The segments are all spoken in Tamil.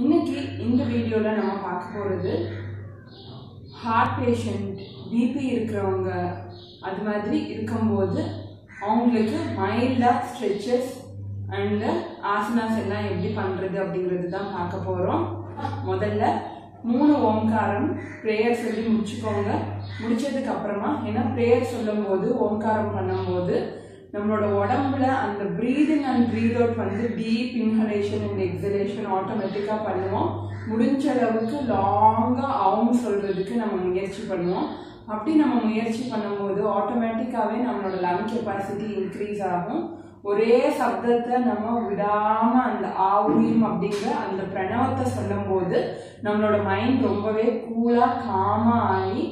இன்னைக்கு இந்த வீடியோல நம்ம பார்க்க போறது ஹார்ட் பேஷண்ட் பிபி இருக்கிறவங்க அது மாதிரி இருக்கும்போது அவங்களுக்கு மைல்டா ஸ்ட்ரெச்சஸ் அண்ட் ஆசனாஸ் எல்லாம் எப்படி பண்றது அப்படிங்கிறது தான் பார்க்க போறோம். முதல்ல 3 ஓம்காரம் பிரேயர் சொல்லி முடிச்சுக்கோங்க. முடிச்சதுக்கு அப்புறமா ஏன்னா பிரேயர் சொல்லும்போது ஓம்காரம் பண்ணும்போது நம்மளோட உடம்புல அந்த பிரீதிங் அண்ட் பிரீத் அவுட் வந்து டீப் இன்ஹலேஷன் அண்ட் எக்ஸலேஷன் ஆட்டோமேட்டிக்காக பண்ணுவோம். முடிஞ்ச அளவுக்கு லாங்காக ஆவும் சொல்கிறதுக்கு நம்ம முயற்சி பண்ணுவோம். அப்படி நம்ம முயற்சி பண்ணும்போது ஆட்டோமேட்டிக்காகவே நம்மளோட லங் கெப்பாசிட்டி இன்க்ரீஸ் ஆகும். ஒரே சப்தத்தை நம்ம விடாமல் அந்த ஆவும் அப்படிங்கிற அந்த பிரணவத்தை சொல்லும் போது நம்மளோட மைண்ட் ரொம்பவே கூலாக காமாக ஆகி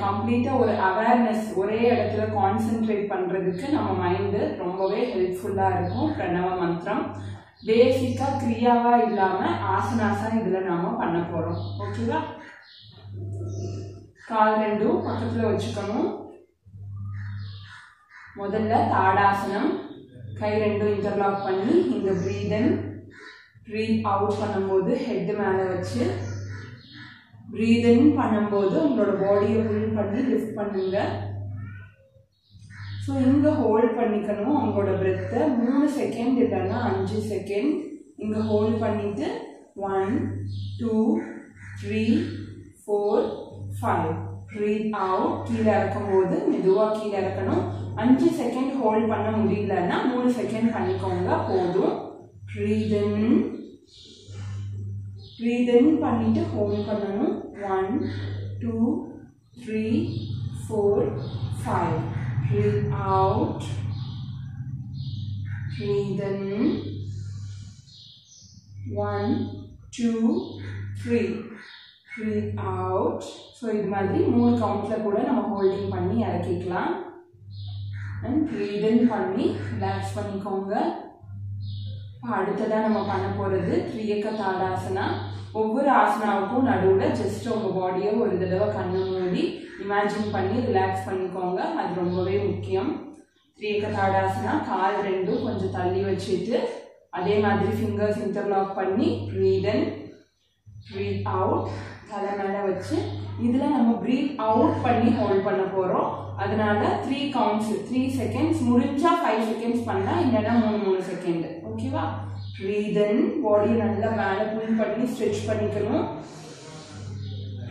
கம்ப்ளீட்டாக ஒரு அவேர்னஸ் ஒரே இடத்துல கான்சென்ட்ரேட் பண்ணுறதுக்கு நம்ம மைண்டு ரொம்பவே ஹெல்ப்ஃபுல்லாக இருக்கும். பிரணவ மந்திரம் பேசிக்காக கிரியாவாக இல்லாமல் ஆசனாசா இதில் நாம் பண்ண போகிறோம். ஓகேவா? கால் ரெண்டும் பக்கத்தில் வச்சுக்கணும். முதல்ல தாடாசனம், கை ரெண்டும் இன்டர்லாக் பண்ணி இந்த பிரீத் இன் பிரீத் அவுட் பண்ணும்போது ஹெட் மேலே வச்சு பிரீத் இன் பண்ணும்போது உங்களோட பாடியை புல் பண்ணி லிஃப்ட் பண்ணுங்க. ஸோ இங்கே ஹோல்ட் பண்ணிக்கணும் உங்களோட பிரெத்தை 3 செகண்ட் இல்லைன்னா 5 செகண்ட் இங்கே ஹோல்ட் பண்ணிட்டு 1 2 3 4 5 பிரீத் அவுட். கீழே இறக்கும் போது மெதுவாக கீழே இறக்கணும். 5 செகண்ட் ஹோல்ட் பண்ண முடியலன்னா 3 செகண்ட் பண்ணிக்கோங்க போதும். பிரீத் இன் பண்ணிட்டு ஹோல்ட் பண்ணணும். 1 2 3 4 5 பிரீத் அவுட். பிரீத் இன் 1 2 3 பிரீத் அவுட். ஸோ இது மாதிரி 3 கவுண்ட்ல கூட நம்ம ஹோல்டிங் பண்ணி இறக்கிக்கலாம். அண்ட் பிரீத் இன் பண்ணி ரிலாக்ஸ் பண்ணிக்கோங்க. அடுத்ததான் நம்ம பண்ண போகிறது த்ரியக்க தாடாசனா. ஒவ்வொரு ஆசனாவுக்கும் நடுவில் ஜஸ்ட் உங்கள் பாடியை ஒரு தடவை கண்ணை மூடி இமேஜின் பண்ணி ரிலாக்ஸ் பண்ணிக்கோங்க. அது ரொம்பவே முக்கியம். த்ரியக்க தாடாசனா கால் ரெண்டும் கொஞ்சம் தள்ளி வச்சுட்டு அதே மாதிரி ஃபிங்கர்ஸ் இன்டர்லாக் பண்ணி பிரீத் இன் பிரீத் அவுட் தலை மேலே வச்சு இதில் நம்ம பிரீத் அவுட் பண்ணி ஹோல்ட் பண்ண போகிறோம். அதனால 3 கவுண்ட்ஸ் 3 செகண்ட்ஸ் முடிஞ்சா 5 செகண்ட்ஸ் பண்ணலாம், இல்லைன்னா 3 செகண்ட். ஓகேவா? பிரீத் இன் பாடியை நல்லா மேலே புல் பண்ணி ஸ்ட்ரெச் பண்ணிக்கணும்.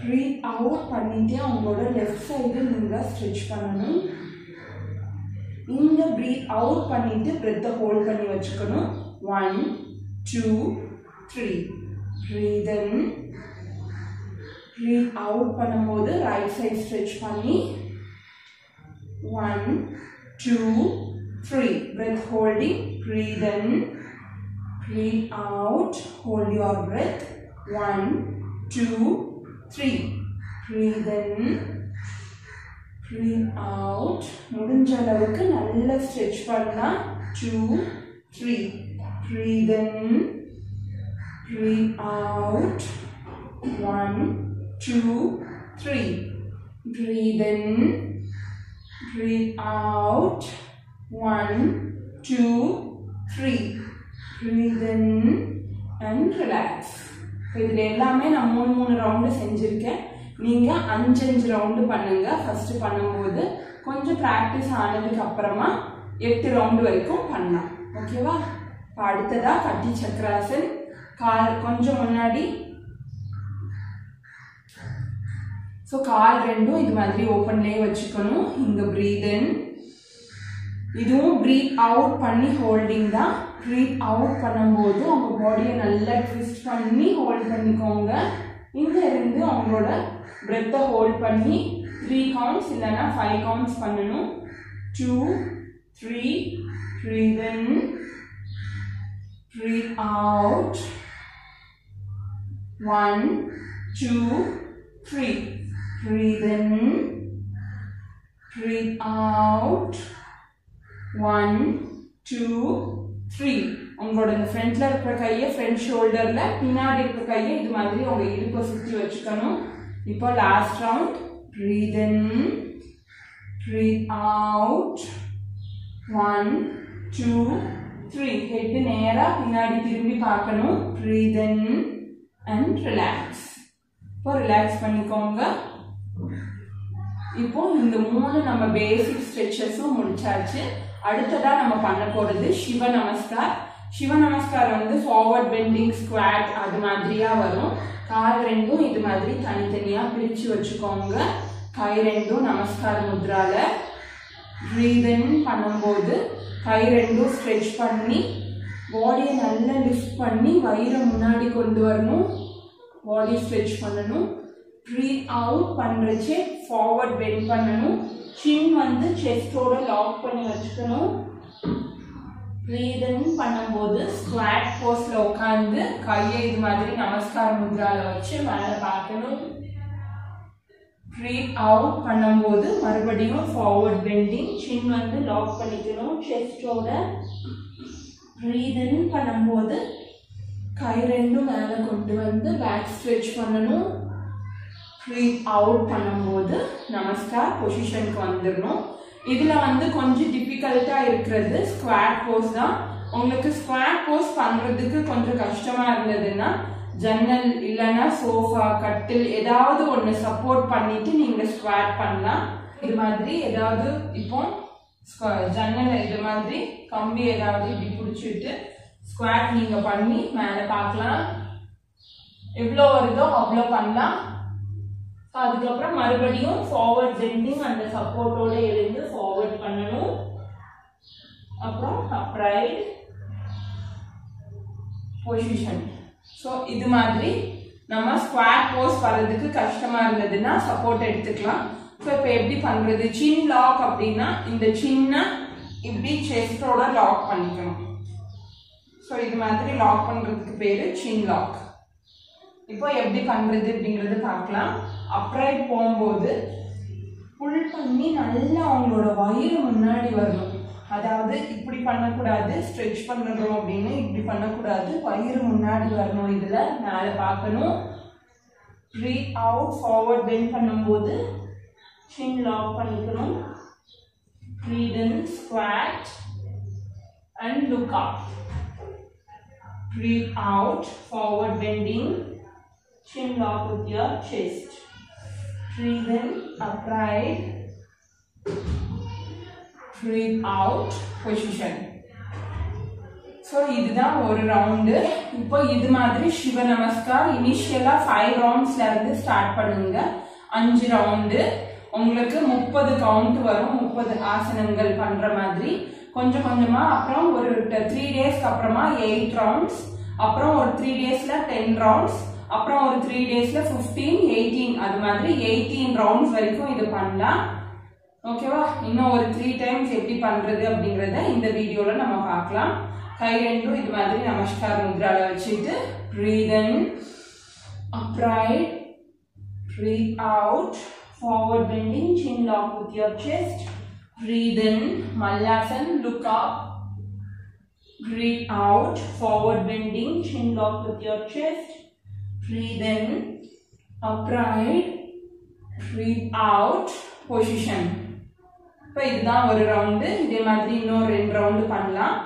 பிரீத் அவுட் பண்ணிட்டு அவங்களோட லெஃப்ட் சைடு நீங்கள் ஸ்ட்ரெச் பண்ணணும். இங்க பிரீத் அவுட் பண்ணிட்டு பிரெத்தை ஹோல்ட் பண்ணி வச்சுக்கணும். 1 2 3 பிரீத் இன் பிரீத் அவுட் பண்ணும்போது ரைட் சைடு ஸ்ட்ரெச் பண்ணி 1 2 3 breath holding. Breathe in, breathe out, hold your breath. 1 2 3 breathe in, breathe out. முடிஞ்ச அளவுக்கு நல்லா ஸ்ட்ரெச் பண்ணலாம். 2 3 breathe in, breathe out. 1 2 3 breathe in, breathe out. 1 2 3 breathe in and relax. இதில் எல்லாமே நான் 3 ரவுண்டு செஞ்சுருக்கேன். நீங்கள் 5 ரவுண்டு பண்ணுங்க. ஃபர்ஸ்ட் பண்ணும்போது கொஞ்சம் ப்ராக்டிஸ் ஆனதுக்கு அப்புறமா 8 ரவுண்டு வரைக்கும் பண்ணலாம். ஓகேவா? இப்போ அடுத்ததாக கட்டி சக்கராசன். கால் கொஞ்சம் முன்னாடி, ஸோ கால் ரெண்டும் இது மாதிரி ஓப்பன்லேயே வச்சுக்கணும். இங்கே பிரீத் இன், இதுவும் பிரீத் அவுட் பண்ணி ஹோல்டிங் தான். பிரீத் அவுட் பண்ணும்போது அவங்க பாடியை நல்லா ட்விஸ்ட் பண்ணி ஹோல்ட் பண்ணிக்கோங்க. இங்கே இருந்து அவங்களோட பிரெத்தை ஹோல்ட் பண்ணி 3 கவுண்ட்ஸ் இல்லைன்னா 5 கவுண்ட்ஸ் பண்ணணும். 2 3 breath in, breath out. 1 2 3 breathe in, breathe out. 1 2 3 உங்களோட இந்த ஃப்ரண்ட்ல இருக்கிற கையை ஃப்ரண்ட் ஷோல்டர்ல, பின்னாடி இருக்கிற கையை இது மாதிரி உங்க இடுப்பை சுற்றி வச்சுக்கணும். இப்போ last round. breathe in, breathe out. 1 2 3 head நேரா பின்னாடி திரும்பி பார்க்கணும். breathe in, and relax. இப்போ ரிலாக்ஸ் பண்ணிக்கோங்க. இப்போ இந்த மூணு நம்ம பேசிக் ஸ்ட்ரெச்சஸும் முடிச்சாச்சு. அடுத்ததா நம்ம பண்ண போறது சிவ நமஸ்கார். சிவ நமஸ்கார் வந்து ஃபார்வர்ட் பெண்டிங் ஸ்குவாட் அது மாதிரியா வரும். கால் ரெண்டும் இது மாதிரி தனித்தனியா பிரிச்சு வச்சுக்கோங்க. கை ரெண்டும் நமஸ்கார் முத்ரால பிரீத் இன் பண்ணும்போது கை ரெண்டும் ஸ்ட்ரெச் பண்ணி பாடியை நல்லா லிஃப்ட் பண்ணி வயிறை முன்னாடி கொண்டு வரணும். பாடி ஸ்ட்ரெச் பண்ணணும். பிரீத் அவுட் பண்றச்சே ஃபார்வர்ட் பெண்ட் பண்ணணும். சின் வந்து செஸ்டோட லாக் பண்ணி வச்சுக்கணும். பிரீத் இன் பண்ணும்போது ஸ்குவாட் போஸ்ல உட்காந்து கையை இது மாதிரி நமஸ்கார முத்ரால வச்சு மேல பார்க்கணும். பிரீத் அவுட் பண்ணும்போது மறுபடியும் ஃபார்வர்ட் பெண்டிங், சின் வந்து லாக் பண்ணிக்கணும் செஸ்டோட. பிரீத் இன் பண்ணும்போது கை ரெண்டும் மேல கொண்டு வந்து பேக் ஸ்ட்ரெச் பண்ணணும். பிரீத் அவுட் பண்ணும்போது நமஸ்கார் பொசிஷனுக்கு வந்துடணும். இதுல வந்து கொஞ்சம் டிஃபிகல்ட்டா இருக்கிறது ஸ்குவாட் போஸ் தான். உங்களுக்கு ஸ்குவாட் போஸ் பண்றதுக்கு கொஞ்சம் கஷ்டமா இருந்ததுன்னா ஜன்னல் இல்லைன்னா சோஃபா கட்டில் ஏதாவது ஒன்று சப்போர்ட் பண்ணிட்டு நீங்க ஸ்குவாட் பண்ணலாம். இது மாதிரி ஏதாவது இப்போ ஜன்னல் இது மாதிரி கம்பி ஏதாவது இப்படி பிடிச்சிட்டு ஸ்குவாட் நீங்க பண்ணி மேலே பார்க்கலாம். எவ்வளோ வருதோ அவ்வளோ பண்ணலாம். அதுக்கப்புறம் மறுபடியும் ஃபார்வர்ட் பெண்டிங் அந்த சப்போர்ட்டோட எழுந்து ஃபார்வர்ட் பண்ணணும். அப்புறம் அப்ரைட் பொசிஷன். ஸோ இது மாதிரி நம்ம ஸ்குவாட் போஸ் வர்றதுக்கு கஷ்டமா இருந்ததுன்னா சப்போர்ட் எடுத்துக்கலாம். ஸோ இப்போ எப்படி பண்றது? சின் லாக் அப்படின்னா இந்த சின்ன இப்படி செஸ்டோட லாக் பண்ணிக்கணும். ஸோ இது மாதிரி லாக் பண்றதுக்கு பேரு சின் லாக். இப்போ எப்படி பண்றது அப்படிங்கறது பார்க்கலாம். அப்ரைட் போகும்போது புல் பண்ணி நல்லா அவங்களோட வயிறு முன்னாடி வரணும். அதாவது இப்படி பண்ணக்கூடாது, ஸ்ட்ரெச் பண்ணுறோம் அப்படின்னு இப்படி பண்ணக்கூடாது, வயிறு முன்னாடி வரணும். இதுல மேலே பார்க்கணும். பிரீத் அவுட் ஃபார்வர்ட் பெண்ட் பண்ணும்போது சின் லாக் பண்ணிக்கணும். Breathe in squat and look up. Breathe out, forward bending, chin lock with your chest. Breathe in, upright. Breathe out, position. So, இதுதான் ஒரு ரவுண்டு. இப்போ இது மாதிரி சிவ நமஸ்கார் இனிஷியலா 5 ரவுண்ட்ஸ்ல இருந்து ஸ்டார்ட் பண்ணுங்க. 5 ரவுண்டு உங்களுக்கு 30 கவுண்ட் வரும். 30 ஆசனங்கள் பண்ற மாதிரி கொஞ்சம் கொஞ்சமா. அப்புறம் ஒரு 3 டேஸ்க்கு அப்புறமா 8 ரவுண்ட்ஸ், அப்புறம் ஒரு 3 டேஸ்ல 10 ரவுண்ட்ஸ், அப்புறம் ஒரு 3 டேஸ்ல 15, 18 அது மாதிரி 18 ரவுண்ட்ஸ் வரைக்கும் இது பண்ணலாம். ஓகேவா? இன்னும் ஒரு 3 டைம்ஸ் எப்படி பண்றது அப்படிங்கறத இந்த வீடியோல நம்ம பார்க்கலாம். கை ரெண்டும் இது மாதிரி நமஸ்கார் முத்ரால வச்சுட்டு breathe in, upright, breathe out, forward bending, chin lock with your chest. Breathe in, Mallasana, look up. Breathe out, forward bending, chin lock with your chest. Breathe in, upright. Breathe out, position. இப்போ இதுதான் ஒரு ரவுண்டு. இதே மாதிரி இன்னும் 2 ரவுண்டு பண்ணலாம்.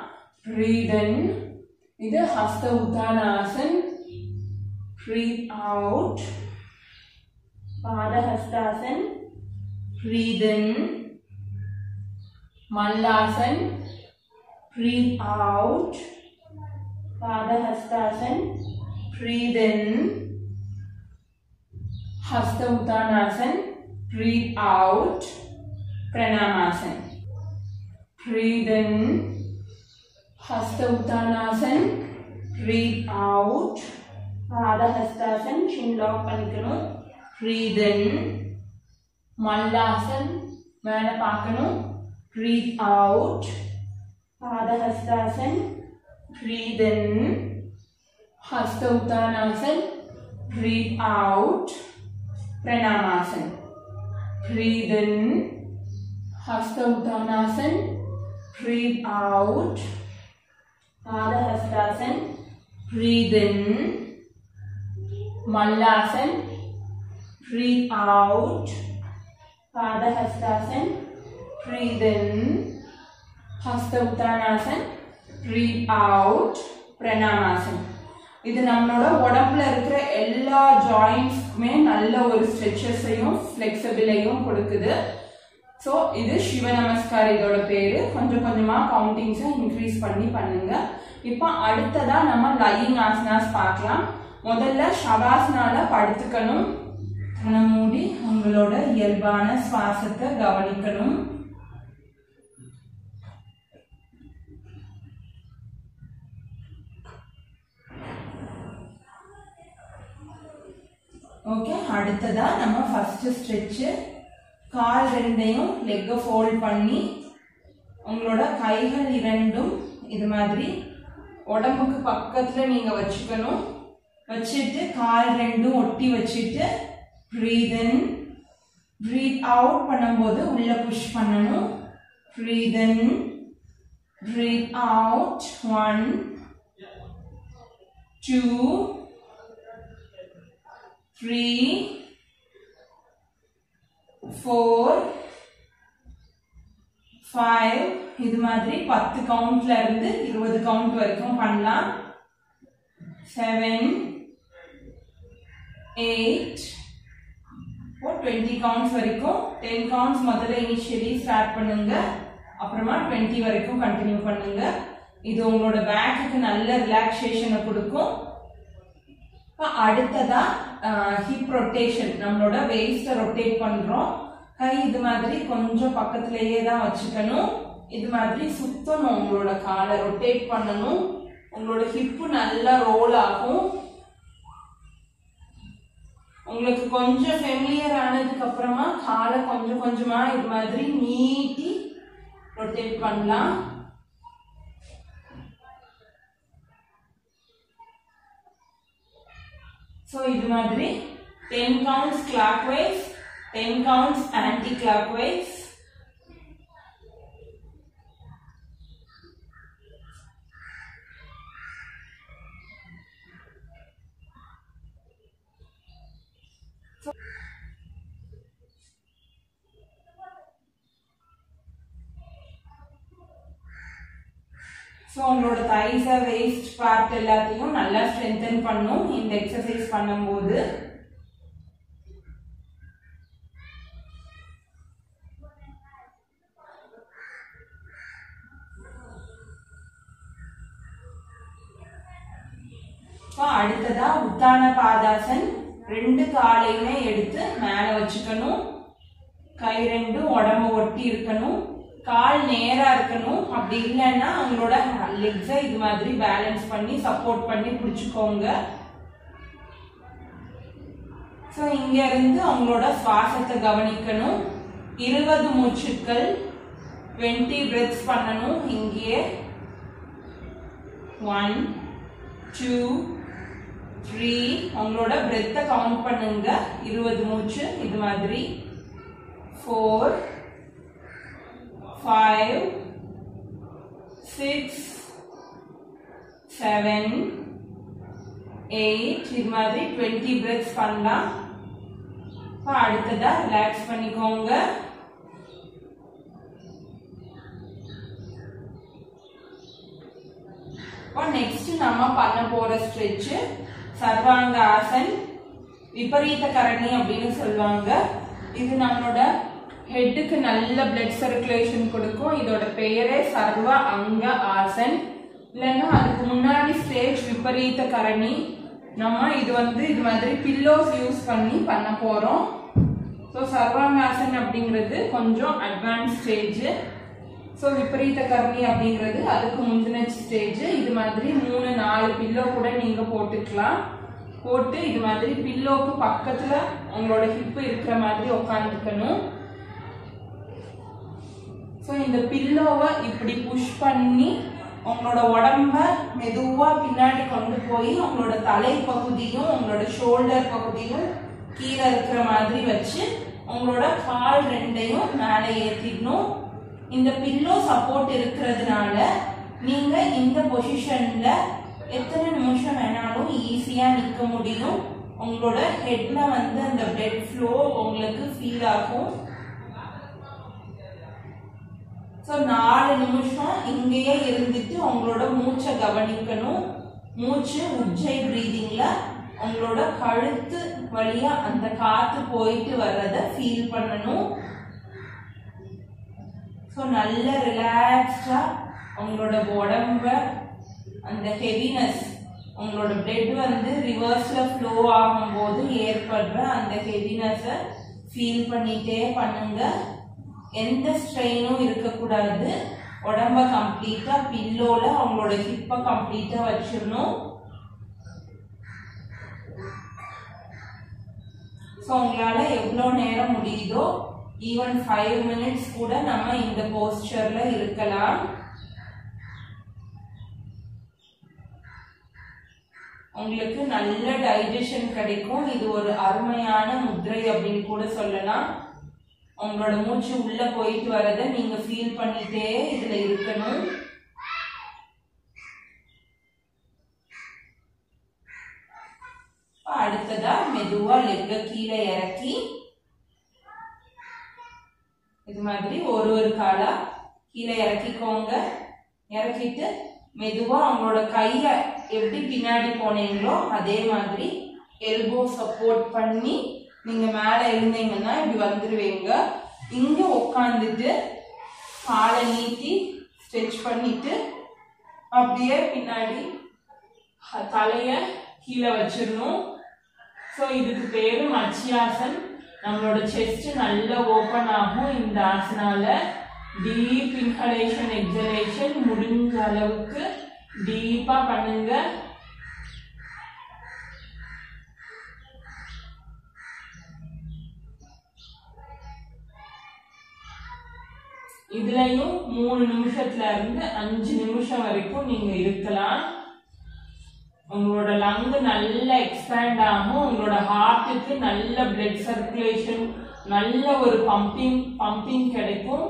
Breathe in, இது ஹஸ்த உத்தானாசன். Breathe out, பாத ஹஸ்தாசன். Breathe in, Mallasana. Breathe out, Pada Hastasana. Breathe in, Hasta Uttanasana. Breathe out, Pranamasana. Breathe in, Hasta Uttanasana. Breathe out, Pada Hastasana. Chin lock பண்ணிக்கணும். Breathe in, Mallasana. மேலே பார்க்கணும். Breathe out, Pada Hastasana. Breathe in, Hasta Uttanasana. Breathe out, Pranamasana. Breathe in, Hasta Uttanasana. Breathe out, Pada Hastasana. Breathe in, Mallasana. Breathe out, Pada Hastasana. Breathe in, Hasta Uttanasana. Breathe out, Pranamasana. இது நம்மளோட உடம்புல இருக்கிற எல்லா ஜாயிண்ட்ஸ்க்குமே நல்ல ஒரு ஸ்ட்ரெச்சஸையும் ஃப்ளெக்சிபிளையும் கொடுக்குது. ஸோ இது சிவ நமஸ்கார் இதோட பேரு. கொஞ்சம் கொஞ்சமா கவுண்டிங்ஸை இன்க்ரீஸ் பண்ணி பண்ணுங்க. இப்போ அடுத்ததா நம்ம லையிங் ஆசனாஸ் பார்க்கலாம். முதல்ல ஷவாசனால படுத்துக்கணும். கண்ணை மூடி உங்களோட இயல்பான சுவாசத்தை கவனிக்கணும். ஓகே, அடுத்ததா நம்ம ஃபர்ஸ்ட் ஸ்ட்ரெச். கால் ரெண்டையும் லெக்கை ஃபோல்ட் பண்ணி உங்களோட கைகள் இரண்டும் இது மாதிரி உடம்புக்கு பக்கத்துல நீங்க வச்சுக்கணும். வச்சுட்டு கால் ரெண்டும் ஒட்டி வச்சுட்டு breathe in, breathe out பண்ணும்போது உள்ள புஷ் பண்ணணும். breathe in, breathe out. 1 2 3 4 5. இது மாதிரி 10 கவுண்ட்ல இருந்து 20 கவுண்ட் வரைக்கும் பண்ணலாம். 7 8 20 கவுண்ட்ஸ் வரைக்கும். 10 கவுண்ட்ஸ் முதல்ல இனிஷியலி ஸ்டார்ட் பண்ணுங்க, அப்புறமா 20 வரைக்கும் கண்டினியூ பண்ணுங்க. இது உங்களோட பேக்குக்கு நல்ல ரிலாக்ஸேஷனை கொடுக்கும். அடுத்ததா ஹிப் ரொட்டேஷன். நம்மளோட வெயிஸ்ட ரொட்டேட் பண்றோம். கை இது மாதிரி கொஞ்சம் பக்கத்திலேயே தான் வச்சுக்கணும். இது மாதிரி சுத்தணும். உங்களோட காலை ரொட்டேட் பண்ணணும். உங்களோட ஹிப்பு நல்லா ரோல் ஆகும். உங்களுக்கு கொஞ்சம் ஃபெமிலியர் ஆனதுக்கு அப்புறமா காலை கொஞ்சம் கொஞ்சமா இது மாதிரி நீட்டி ரொட்டேட் பண்ணலாம். So இது மாதிரி 10 counts clockwise, 10 counts anti-clockwise. So உங்களோட thighs waist part எல்லாத்தையும் நல்லா strengthen பண்ணும் இந்த எக்ஸசைஸ் பண்ணும்போது. அடுத்ததா உத்தான பாதாசன். ரெண்டு காலையுமே எடுத்து மேல வச்சுக்கணும். கை ரெண்டும் உடம்பு ஒட்டி இருக்கணும். கால் நேரா இருக்கணும். அப்படி இல்லைன்னா அவங்களோட லெக்ஸை இது மாதிரி பேலன்ஸ் பண்ணி சப்போர்ட் பண்ணி பிடிச்சுக்கோங்க. ஸோ இங்க இருந்து அவங்களோட சுவாசத்தை கவனிக்கணும். 20 மூச்சுக்கள் 20 பிரெத்ஸ் பண்ணணும். இங்கே 1 2 3 அவங்களோட பிரெத்தை கவுண்ட் பண்ணுங்க. 20 மூச்சு இது மாதிரி. 4 5 6 7 8 இது மாதிரி 20 பிரெத்ஸ் பண்ணலாம். அடுத்ததா ரிலாக்ஸ் பண்ணிக்கோங்க. நெக்ஸ்ட் நம்ம பண்ண போற ஸ்ட்ரெச் சர்வாங்க ஆசன். விபரீத கரணி அப்படின்னு சொல்லுவாங்க. இது நம்மளோட ஹெட்டுக்கு நல்ல பிளட் சர்க்குலேஷன் கொடுக்கும். இதோட பெயரே சர்வ அங்க ஆசன். இல்லைன்னா அதுக்கு முன்னாடி ஸ்டேஜ் விபரீத கரணி. நம்ம இது மாதிரி பில்லோஸ் யூஸ் பண்ணி பண்ண போறோம். ஸோ சர்வாங்காசன் அப்படிங்கிறது கொஞ்சம் அட்வான்ஸ் ஸ்டேஜ். ஸோ விபரீத கரணி அப்படிங்கிறது அதுக்கு முந்தின ஸ்டேஜ். இது மாதிரி 3-4 பில்லோ கூட நீங்க போட்டுக்கலாம். போட்டு இது மாதிரி பில்லோக்கு பக்கத்துல உங்களோட ஹிப் இருக்கிற மாதிரி உட்காந்துக்கணும். ஸோ இந்த பில்லோவை இப்படி புஷ் பண்ணி உங்களோட உடம்ப மெதுவா பின்னாடி கொண்டு போய் உங்களோட தலை பகுதியும் உங்களோட ஷோல்டர் பகுதியும் கீழே இருக்கிற மாதிரி வச்சு உங்களோட கால் ரெண்டையும் மேலே ஏற்றிடணும். இந்த பில்லோ சப்போர்ட் இருக்கிறதுனால நீங்க இந்த பொசிஷன்ல எத்தனை நிமிஷம் வேணாலும் ஈஸியா நிற்க முடியும். உங்களோட ஹெட்ல அந்த பிளட் ஃப்ளோ உங்களுக்கு ஃபீல் ஆகும். ஸோ 4 நிமிஷம் இங்கேயே இருந்துட்டு உங்களோட மூச்சை கவனிக்கணும். மூச்சு உஜ்ஜை பிரீதிங்ல உங்களோட கழுத்து வழியா அந்த காத்து போயிட்டு வர்றத ஃபீல் பண்ணணும். ஸோ நல்ல ரிலாக்ஸ்டா உங்களோட உடம்ப அந்த ஹெவினஸ் உங்களோட பிளட் வந்து ரிவர்ஸ்ல ஃப்ளோ ஆகும்போது ஏற்படுற அந்த ஹெவினஸை ஃபீல் பண்ணிட்டே பண்ணுங்க. எந்த ஸ்ட்ரெயினும் இருக்கக்கூடாது. உடம்ப கம்ப்ளீட்டா பில்லோல அவங்களோட ஹிப்பை கம்ப்ளீட்டா வச்சிடணும். ஸோ உங்களால எவ்வளோ நேரம் முடியுதோ ஈவன் 5 minutes கூட நம்ம இந்த போஸ்டர்ல இருக்கலாம். உங்களுக்கு நல்ல டைஜஷன் கிடைக்கும். இது ஒரு அருமையான முத்ரை அப்படின்னு கூட சொல்லலாம். உங்களோட மூச்சு உள்ள போயிட்டு வரதை நீங்க ஃபீல் பண்ணிட்டே இதுல இருக்கணும். அடுத்ததா மெதுவா லெக்க கீழே இறக்கி இது மாதிரி ஒரு காலா கீழே இறக்கிக்கோங்க. இறக்கிட்டு மெதுவா அவங்களோட கைய எப்படி பின்னாடி போனீங்களோ அதே மாதிரி எல்போ சப்போர்ட் பண்ணி நீங்க மேல எழுந்தீங்கன்னா இப்படி வந்துருவீங்க. இங்க உட்காந்துட்டு காலை நீட்டி ஸ்ட்ரெச் பண்ணிட்டு அப்படியே பின்னாடி தலைய கீழே வச்சிடணும். ஸோ இதுக்கு பேரு மத்யாசன். நம்மளோட செஸ்ட் நல்லா ஓப்பன் ஆகும் இந்த ஆசனால. டீப் இன்ஹலேஷன் எக்ஸலேஷன் முடிஞ்ச அளவுக்கு டீப்பா பண்ணுங்க. இதுலயும் 3 நிமிஷத்துல இருந்து 5 நிமிஷம் வரைக்கும் நீங்க இருக்கலாம். உங்களோட லங் நல்லா எக்ஸ்பேண்ட் ஆகும். உங்களோட ஹார்ட்டுக்கு நல்ல பிளட் சர்க்குலேஷன், நல்ல ஒரு பம்பிங் கிடைக்கும்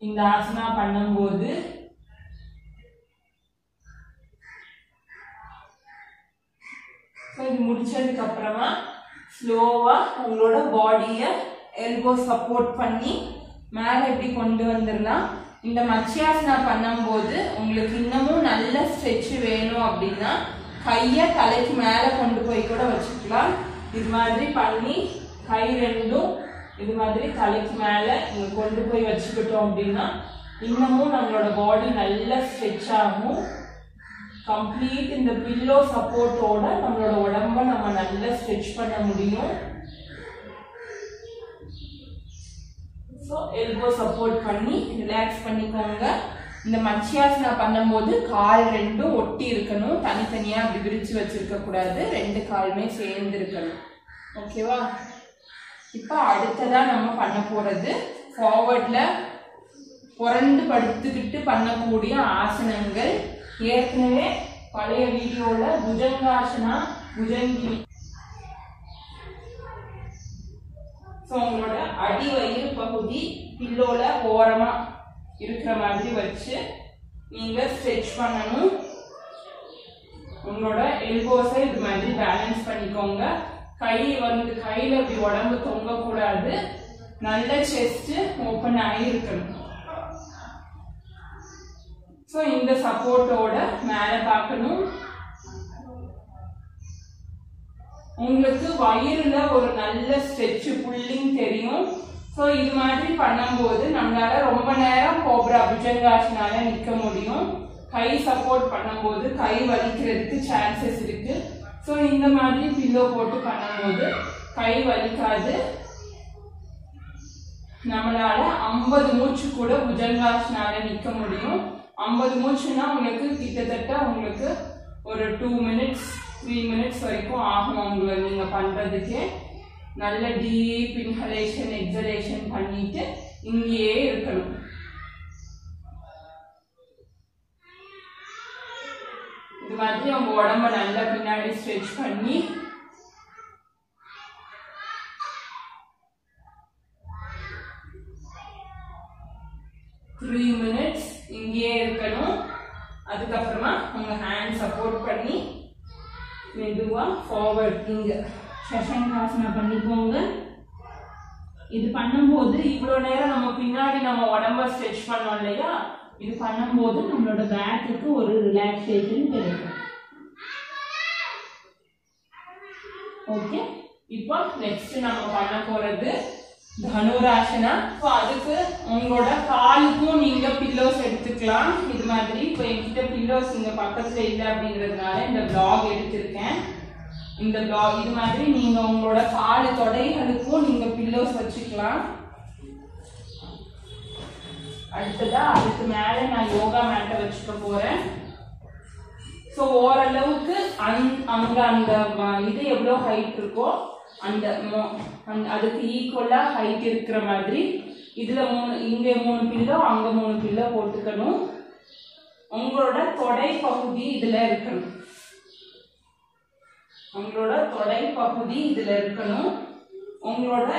இந்த ஆசனா பண்ணும்போது. இது முடிச்சதுக்கு அப்புறமா ஸ்லோவா உங்களோட பாடிய எல்போ சப்போர்ட் பண்ணி மேல எப்படி கொண்டு வந்துடலாம். இந்த மத்யாசனா பண்ணும்போது உங்களுக்கு இன்னமும் நல்ல ஸ்ட்ரெச் வேணும் அப்படின்னா கைய தலைக்கு மேல கொண்டு போய் கூட வச்சுக்கலாம். இது மாதிரி பண்ணி கை ரெண்டும் இது மாதிரி தலைக்கு மேல இங்க கொண்டு போய் வச்சுக்கிட்டோம் அப்படின்னா இன்னமும் நம்மளோட பாடி நல்லா ஸ்ட்ரெச் ஆகும். கம்ப்ளீட் இந்த பில்லோ சப்போர்ட்டோட நம்மளோட உடம்ப நம்ம நல்லா ஸ்ட்ரெச் பண்ண முடியும். ஸோ எல்போ சப்போர்ட் பண்ணி ரிலாக்ஸ் பண்ணிக்கோங்க. இந்த மத்யாசனா பண்ணும்போது கால் ரெண்டும் ஒட்டி இருக்கணும். தனித்தனியா அப்படி விரிச்சு வச்சிருக்க கூடாது. 2 காலுமே சேர்ந்து இருக்கணும். ஓகேவா? இப்போ அடுத்ததா நம்ம பண்ண போறது ஃபார்வர்ட்ல புரண்டு படுத்துக்கிட்டு பண்ணக்கூடிய ஆசனங்கள். ஏற்கனவே பழைய வீடியோல புஜங்காசனா, புஜங்கி, உங்களோட அடி வயிறு பகுதி பில்லோல ஓரமா இருக்கிற மாதிரி வச்சு நீங்க ஸ்ட்ரெச் பண்ணணும். உங்களோட எல்போஸை இது மாதிரி பேலன்ஸ் பண்ணிக்கோங்க. கை வந்து கையில இப்படி உடம்பு தொங்க கூடாது. நல்ல செஸ்ட் ஓப்பன் ஆகி இருக்கணும். ஸோ இந்த சப்போர்ட்டோட மேல பார்க்கணும். உங்களுக்கு வயிறுல ஒரு நல்ல ஸ்ட்ரெச் புல்லிங் தெரியும். ஸோ இது மாதிரி பண்ணும்போது நம்மளால ரொம்ப நேரம் கோப்ரா புஜங்காசனால நிற்க முடியும். கை சப்போர்ட் பண்ணும்போது கை வலிக்கிறதுக்கு சான்சஸ் இருக்கு. ஸோ இந்த மாதிரி பில்லோ போட்டு பண்ணும்போது கை வலிக்காது. நம்மளால 50 மூச்சு கூட புஜங்காசனால நிற்க முடியும். 50 மூச்சுன்னா உங்களுக்கு கிட்டத்தட்ட உங்களுக்கு ஒரு 2 minutes 3 minutes வரைக்கும் ஆகும் உங்களை நீங்க பண்றதுக்கு. நல்ல டீப் இன்ஹலேஷன் எக்ஸலேஷன் பண்ணிட்டு இங்கேயே இருக்கணும். இது மாதிரி உங்க உடம்ப நல்லா பின்னாடி ஸ்ட்ரெச் பண்ணி த்ரீ மினிட்ஸ் இங்கேயே இருக்கணும். அதுக்கப்புறமா உங்க ஹேண்ட் சப்போர்ட் பண்ணி மெதுவா ஃபார்வர்ட் இங்க சஷங்காசனா பண்ணிக்கோங்க. இது பண்ணும்போது இவ்வளோ நேரம் நம்ம பின்னாடி நம்ம உடம்ப ஸ்ட்ரெச் பண்ணோம் இல்லையா, இது பண்ணும்போது நம்மளோட பேக்குக்கு ஒரு ரிலாக்ஸேஷன் கிடைக்கும். ஓகே, இப்போ நெக்ஸ்ட் நம்ம பண்ண போறது தனுராசனா. ஸோ அதுக்கு உங்களோட காலுக்கும் நீங்க பில்லோஸ் எடுத்துக்கலாம். இது மாதிரி இப்போ என்கிட்ட பில்லோஸ் இங்க பக்கத்துல இல்லை அப்படிங்கிறதுனால இந்த பிளாக் எடுத்திருக்கேன். இந்த பிளாக் இது மாதிரி நீங்க உங்களோட காலு தொடைகளுக்கும் நீங்க பில்லோஸ் வச்சுக்கலாம். அடுத்ததா அதுக்கு மேல நான் யோகா மேட்டை வச்சுக்க போறேன். ஸோ ஓரளவுக்கு அங்க அந்த இது எவ்வளோ ஹைட் இருக்கோ அந்த அதுக்கு ஈக்குவலா ஹைட் இருக்கிற மாதிரி இதுல இங்க 3 பில்லோ அங்க 3 பில்லோ போட்டுக்கணும். உங்களோட தொடை பகுதி இதுல இருக்கணும். உங்களோட தொடை பகுதி இதுல இருக்கணும். உங்களோட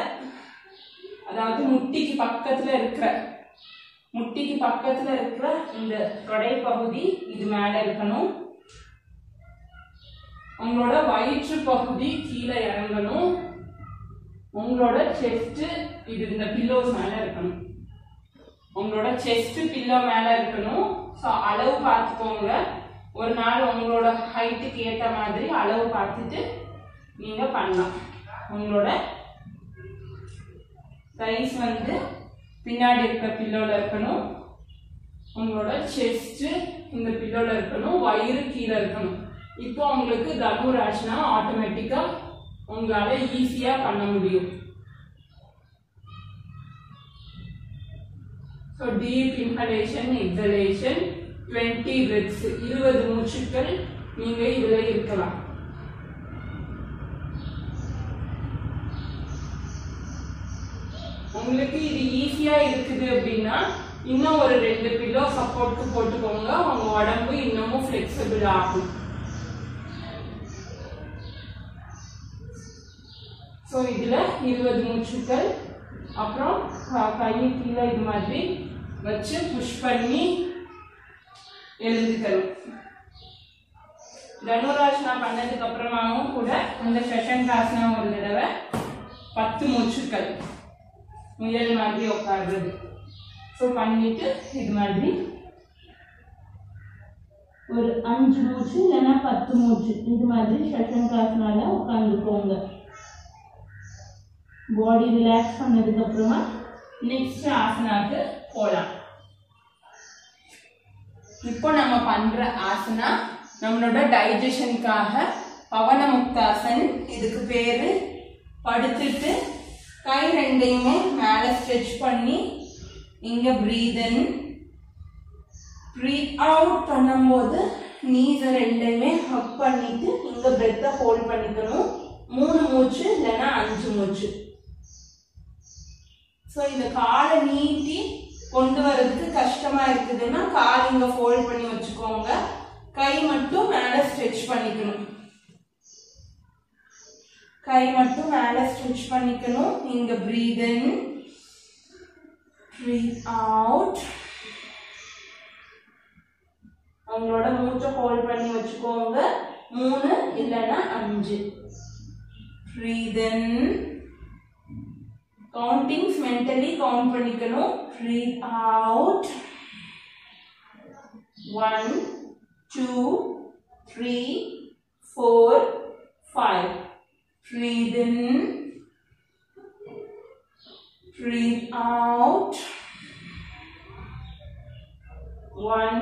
அதாவது முட்டிக்கு பக்கத்துல இருக்கிற இந்த தொடை பகுதி இது மேல இருக்கணும். உங்களோட வயிற்று பகுதி கீழே இறங்கணும். உங்களோட செஸ்ட் இது இந்த பில்லோஸ் மேல இருக்கணும். உங்களோட செஸ்ட் பில்லோ மேல இருக்கணும். ஸோ அளவு பார்த்துக்கோங்க. ஒரு நாள் உங்களோட ஹைட்டுக்கு ஏற்ற மாதிரி அளவு பார்த்துட்டு நீங்க பண்ணலாம். உங்களோட சைஸ் பின்னாடி இருக்க பில்லோல இருக்கணும். உங்களோட செஸ்ட் இந்த பில்லோல இருக்கணும். வயிறு கீழே இருக்கணும். இப்போ உங்களுக்கு தனுராசனா ஆட்டோமேட்டிக்கா உங்களால ஈஸியா பண்ண முடியும். So deep inhalation exhalation 20 breaths 20 மூச்சுக்கள் நீங்க இதுல இருக்கலாம். உங்களுக்கு இது ஈஸியா இருக்குது அப்படின்னா இன்னும் ஒரு 2 பில்லோ சப்போர்ட்க்கு போட்டுக்கோங்க. உங்க உடம்பு இன்னமும் ஃபிளெக்சிபிள் ஆகும். ஸோ இதுல 20 மூச்சுக்கள். அப்புறம் கையை கீழே இது மாதிரி வச்சு புஷ் பண்ணி எழுந்துக்கணும். தனுராசனா பண்ணதுக்கு அப்புறமாவும் கூட அந்த சஷங்காசனா ஒரு தடவை 10 மூச்சுக்கள் முயல் மாதிரி உட்காடுறது. ஸோ பண்ணிட்டு இது மாதிரி ஒரு 5 மூச்சு இல்லைன்னா 10 மூச்சு இது மாதிரி சஷங்காசனால உட்காந்துக்கோங்க. பாடி ரிலாக்ஸ் பண்ணதுக்கு அப்புறமா நெக்ஸ்ட் ஆசனாக்கு போலாம். இப்போ நம்ம பண்ற ஆசனா நம்மளோட டைஜஷனுக்காக பவனமுக்தாசன். இதுக்கு பேரு. படுத்துட்டு கை ரெண்டையுமே மேல ஸ்ட்ரெச் பண்ணி இங்க பிரீத் இன் பிரீத் அவுட் பண்ணும்போது நீஸ் ரெண்டையுமே ஹக் பண்ணிட்டு இங்க பிரெத்தை ஹோல்ட் பண்ணிக்கணும். 3 மூச்சு இல்லைன்னா 5 மூச்சு. ஸோ இந்த காலை நீட்டி கொண்டு வர்றதுக்கு கஷ்டமா இருக்குதுன்னா கால் இங்க ஃபோல்ட் பண்ணி வச்சுக்கோங்க. கை மட்டும் மேல ஸ்ட்ரெச் பண்ணிக்கணும். இங்க பிரீத் இன் பிரீத் அவுட். உங்களோட மூச்சை ஹோல்ட் பண்ணி வச்சுக்கோங்க. 3 இல்லைன்னா 5. Breathe in. Countings mentally count பண்ணிக்கணும். Breathe out. 1 2 3 4 5. Breathe in. Breathe out. 1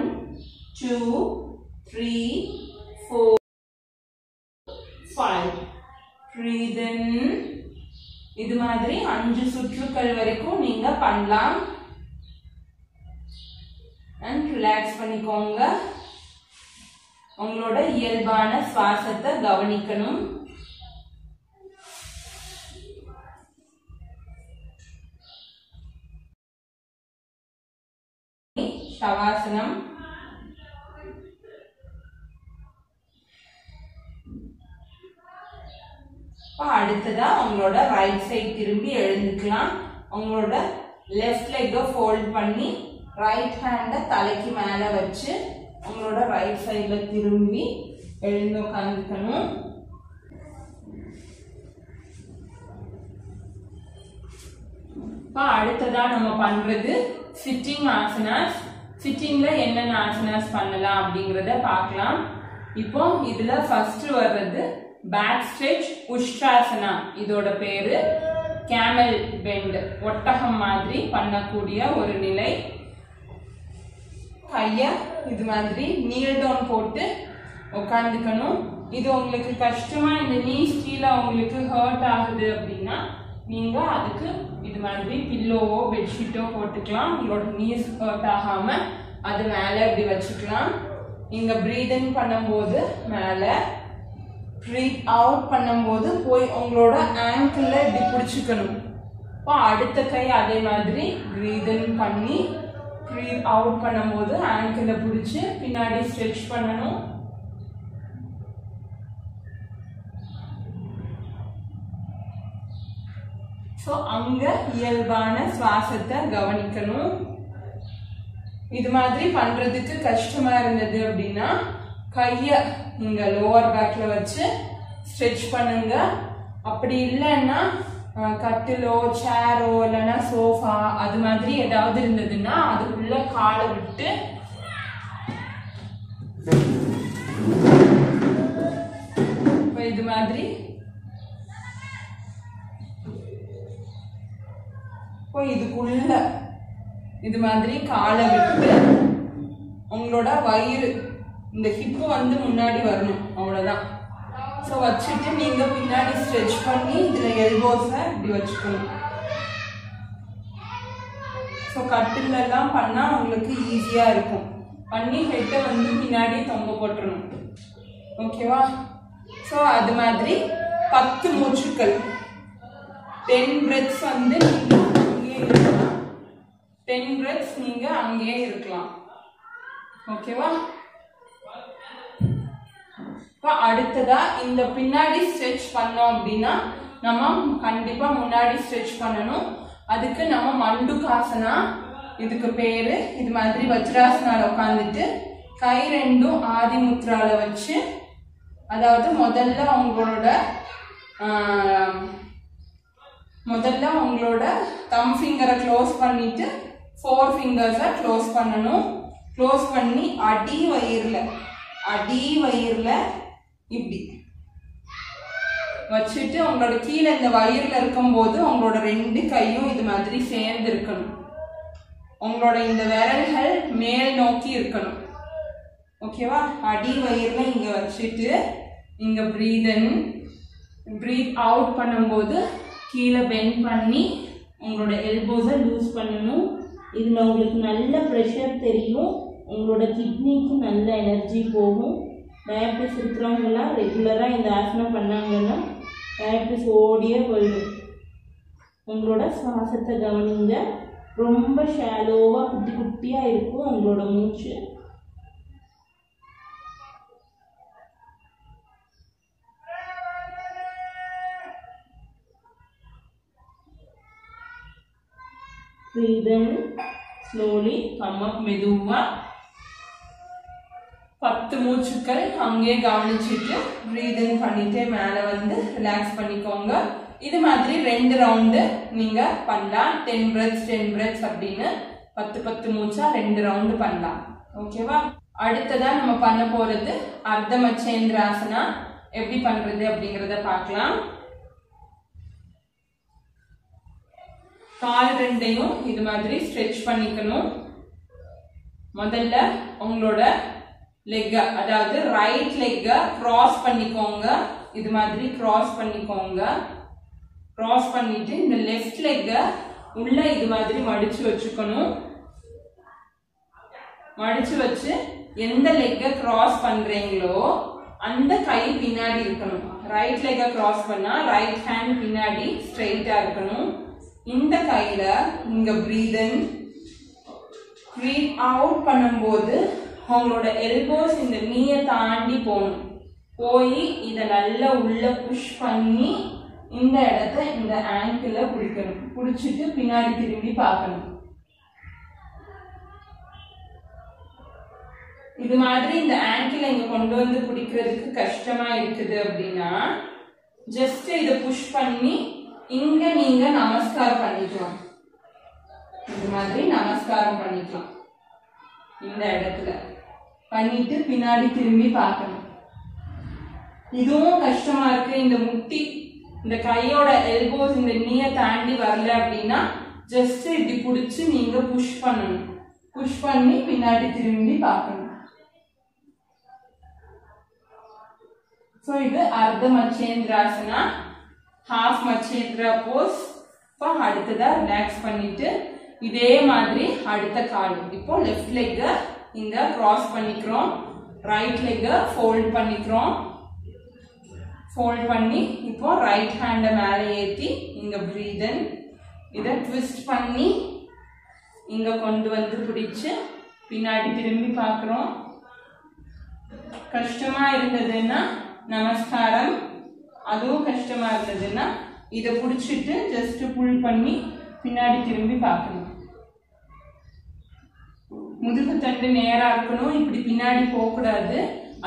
2 3 4 5. Breathe in. இது மாதிரி 5 சுற்றுக்கள் வரைக்கும் நீங்க பண்ணலாம். and ரிலாக்ஸ் பண்ணிக்கோங்க. உங்களோட இயல்பான சுவாசத்தை கவனிக்கணும். சவாசனம். அடுத்ததா உங்களோட ரைட் சைடு திரும்பி எழுந்துக்கலாம். உங்களோட லெஃப்ட் லெக்க ஃபோல்ட் பண்ணி ரைட் ஹேண்ட தலைக்கு மேல வச்சு உங்களோட ரைட் சைடுல திரும்பி எழுந்து உட்காந்துக்கணும். அடுத்ததா நம்ம பண்றது சிட்டிங் ஆசனாஸ். சிட்டிங்ல என்னென்ன ஆசனாஸ் பண்ணலாம் அப்படிங்கறத பார்க்கலாம். இப்போ இதுல ஃபர்ஸ்ட் வர்றது பேக் ஸ்ட்ரெச் உஷ்ட்ராசனா இதோட பேரு. கேமல் பெண்ட் ஒட்டகம் மாதிரி பண்ணக்கூடிய ஒரு நிலை. கைய இது மாதிரி நீல் டவுன் போட்டு உட்காந்துக்கணும். இது உங்களுக்கு கஷ்டமா இந்த நீஸ் கீழே உங்களுக்கு ஹர்ட் ஆகுது அப்படின்னா நீங்க அதுக்கு இது மாதிரி பில்லோவோ பெட்ஷீட்டோ போட்டுக்கலாம். உங்களோட நீஸ் ஹர்ட் ஆகாம அது மேல இப்படி வச்சுக்கலாம். நீங்க பிரீத் இன் பண்ணும்போது மேல, பிரீத் அவுட் பண்ணும்போது போய் உங்களோட ஆங்கிள் இப்படி பிடிச்சிக்கணும். இப்போ அடுத்த கை அதே மாதிரி பிரீத் இன் பண்ணி பிரீத் அவுட் பண்ணும்போது ஆங்கிள் பிடிச்சி பின்னாடி ஸ்ட்ரெச் பண்ணணும். ஸோ அங்க இயல்பான சுவாசத்தை கவனிக்கணும். இது மாதிரி பண்றதுக்கு கஷ்டமா இருந்தது அப்படின்னா கைய நீங்க லோவர் பேக்ல வச்சு ஸ்ட்ரெச் பண்ணுங்க. அப்படி இல்லைன்னா கட்டிலோ சேரோ இல்லைன்னா சோஃபா அது மாதிரி ஏதாவது இருந்ததுன்னா அதுக்குள்ள காலை விட்டு இது மாதிரி இதுக்குள்ள இது மாதிரி காலை விட்டு உங்களோட வயிறு இந்த ஹிப்பு வந்து முன்னாடி வரணும், அவ்வளவுதான். ஸோ வச்சுட்டு நீங்க பின்னாடி ஸ்ட்ரெச் பண்ணி இதுல எல்போஸை இப்படி வச்சுக்கணும். ஸோ கட்டில எல்லாம் பண்ணா உங்களுக்கு ஈஸியா இருக்கும். பண்ணி ஹெட்டை வந்து பின்னாடி தொங்க போட்டுறணும். ஓகேவா? ஸோ அது மாதிரி 10 மூச்சுக்கள் 10 breaths வந்து நீங்க அங்கேயே இருக்கலாம். 10 breaths நீங்க அங்கேயே இருக்கலாம். ஓகேவா? இப்போ அடுத்ததா இந்த பின்னாடி ஸ்ட்ரெச் பண்ணோம் அப்படின்னா நம்ம கண்டிப்பா முன்னாடி ஸ்ட்ரெச் பண்ணணும். அதுக்கு நம்ம மண்டுகாசனா இதுக்கு பேரு. இது மாதிரி வஜ்ராசனால உட்காந்துட்டு கை ரெண்டும் ஆதி முத்ரால வச்சு, அதாவது முதல்ல உங்களோட தம் ஃபிங்கரை க்ளோஸ் பண்ணிட்டு 4 ஃபிங்கர்ஸை க்ளோஸ் பண்ணணும். க்ளோஸ் பண்ணி அடி வயிறுல இப்படி வச்சுட்டு உங்களோட கீழே இந்த வயிறுல இருக்கும்போது உங்களோட 2 கையும் இது மாதிரி சேர்ந்து இருக்கணும். உங்களோட இந்த விரல்கள் மேல் நோக்கி இருக்கணும். ஓகேவா? அடி வயிறுல இங்க வச்சுட்டு இங்க பிரீத் இன் பிரீத் அவுட் பண்ணும்போது கீழே பெண்ட் பண்ணி உங்களோட எல்போஸை லூஸ் பண்ணணும். இதுல உங்களுக்கு நல்ல ப்ரெஷர் தெரியும். உங்களோட கிட்னிக்கு நல்ல எனர்ஜி போகும். டயபிட்டிஸ் இருக்கிறவங்கலாம் ரெகுலராக இந்த ஆசனம் பண்ணாங்கன்னா டயபிட்டிஸ் ஓடியே போயிடும். உங்களோட சுவாசத்தை கவனிங்க. ரொம்ப ஷாலோவாக குட்டி குட்டியாக இருக்கும் உங்களோட மூச்சு. Breathe in slowly, come up மெதுவா. 10 மூச்சுக்கள் அங்கே கவனிச்சுட்டு breathe in பண்ணிட்டு மேலே வந்து ரிலாக்ஸ் பண்ணிக்கோங்க. இது மாதிரி 2 ரவுண்டு நீங்க பண்ணலாம். 10 breaths அப்படின்னு 10 மூச்சா 2 ரவுண்டு பண்ணலாம். ஓகேவா? அடுத்ததா நம்ம பண்ண போறது அர்த்த மச்சேந்திராசனா. எப்படி பண்றது அப்படிங்கறத பார்க்கலாம். கால் ரெண்டையும் இது மாதிரி ஸ்ட்ரெச் பண்ணிக்கணும். முதல்ல உங்களோட லெக்க, அதாவது ரைட் லெக்க கிராஸ் பண்ணிக்கோங்க. இது மாதிரி கிராஸ் பண்ணிக்கோங்க. கிராஸ் பண்ணிட்டு இந்த லெஃப்ட் லெக்க உள்ள இது மாதிரி மடிச்சு வச்சுக்கணும். மடிச்சு வச்சு எந்த லெக்க கிராஸ் பண்றீங்களோ அந்த கை பின்னாடி இருக்கணும். ரைட் லெக்க கிராஸ் பண்ணா ரைட் ஹேண்ட் பின்னாடி ஸ்ட்ரெயிட்டா இருக்கணும். இந்த கையில நீங்க பிரீத் இன் பிரீத் அவுட் பண்ணும்போது உங்களோட எல்போஸ் இந்த நீயை தாண்டி போகணும். போய் இதை நல்லா உள்ள புஷ் பண்ணி இந்த இடத்த இந்த ஆங்கிள் பிடிக்கணும். பிடிச்சிட்டு பின்னாடி திரும்பி பார்க்கணும். இது மாதிரி இந்த ஆங்கிள் இங்க கொண்டு வந்து பிடிக்கிறதுக்கு கஷ்டமா இருக்குது அப்படின்னா ஜஸ்ட் இதை புஷ் பண்ணி இங்க நீங்க நமஸ்காரம் பண்ணிக்கலாம். இது மாதிரி நமஸ்காரம் பண்ணிக்கலாம். இந்த இடத்துல பண்ணிட்டு பின்னாடி திரும்பி பார்க்கணும். இதுவும் கஷ்டமா இருக்கு, இந்த முட்டி இந்த கையோட எல்போஸ் இந்த நீயை தாண்டி வரல அப்படின்னா ஜஸ்ட் இப்படி பிடிச்சி நீங்க புஷ் பண்ணணும். புஷ் பண்ணி பின்னாடி திரும்பி பார்க்கணும். ஸோ இது அர்த்த மச்சேந்திராசனா, ஹாஃப் மச்சேந்திரா போஸ். இப்போ அடுத்ததா ரிலாக்ஸ் பண்ணிட்டு இதே மாதிரி அடுத்த கால். இப்போ லெஃப்ட் லெக்கை இங்க கிராஸ் பண்ணிக்கிறோம், ரைட் லெக்கை ஃபோல்ட் பண்ணிக்கிறோம். ஃபோல்ட் பண்ணி இப்போ ரைட் ஹேண்டை மேலே ஏற்றி இங்க பிரீத் இன், இதை ட்விஸ்ட் பண்ணி இங்க கொண்டு வந்து பிடிச்சு பின்னாடி திரும்பி பார்க்குறோம். கஷ்டமா இருந்ததுன்னா நமஸ்காரம், அதுவும் கஷ்டமா இருந்ததுன்னா இதை பிடிச்சிட்டு ஜஸ்ட் புல் பண்ணி பின்னாடி திரும்பி பார்க்கணும். முதுகு தண்டு நேரா இருக்கணும், இப்படி பின்னாடி போகக்கூடாது.